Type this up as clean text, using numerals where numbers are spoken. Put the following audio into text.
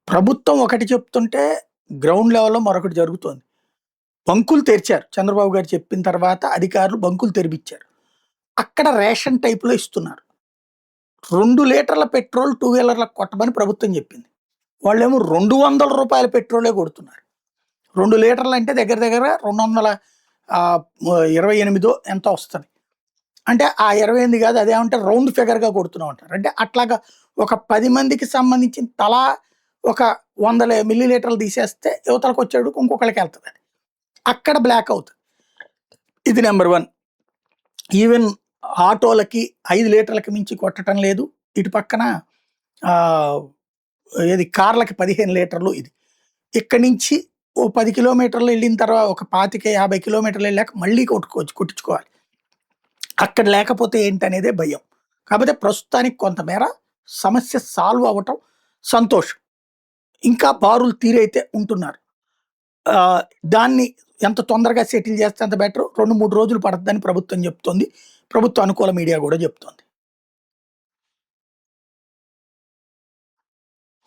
ప్రభుత్వం ఒకటి చెప్తుంటే గ్రౌండ్ లెవెల్‌లో మరొకటి జరుగుతోంది. బంకులు తెరిచారు. చంద్రబాబు గారు చెప్పిన తర్వాత అధికారులు బంకులు తెరిపిచ్చారు. అక్కడ రేషన్ టైప్‌లో ఇస్తున్నారు. 2 లీటర్ల పెట్రోల్ టూ వీలర్‌లకు కొట్టమని ప్రభుత్వం చెప్పింది. వాళ్ళేమో రూ. 200 పెట్రోలే కొడుతున్నారు. 2 లీటర్లంటే దగ్గర దగ్గర 228 ఎంతో వస్తది. అంటే ఆ 28 కాదు అదేమంటే రౌండ్ ఫిగర్‌గా కొడుతున్నాం అంటారు. అంటే అట్లాగా ఒక 10 మందికి సంబంధించి తలా ఒక 100 మిల్లీ లీటర్లు తీసేస్తే యువతలకొచ్చేటప్పటికి ఇంకొకళ్ళకెళ్తదది. అక్కడ బ్లాక్ అవుతది. ఇది నంబర్ 1. ఈవెన్ ఆటోలకి 5 లీటర్లకి మించి కొట్టటం లేదు. ఇటు పక్కన ఆహ్, ఏది కార్లకి 15 లీటర్లు ఇది. ఇక్కడి నుంచి ఓ 10 కిలోమీటర్లు ఎళ్ళిన ఒక 25, 50 కిలోమీటర్లు ఎళ్ళాక మళ్ళీ కొట్టించుకోవాలి. అక్కడ లేకపోతే ఏంటనేదే భయం. కాపోతే ప్రస్తుతానికి కొంతమేర సమస్య సాల్వ్ అవ్వటం సంతోషం. ఇంకా బారులు తీరైతే ఉంటున్నారు. ఆహ్, దాన్ని ఎంత తొందరగా సెటిల్ చేస్తే అంత బెటరు. 2, 3 రోజులు పడతదని ప్రభుత్వం చెప్తోంది. ప్రభుత్వ అనుకూల మీడియా గూడా చెప్తోంది.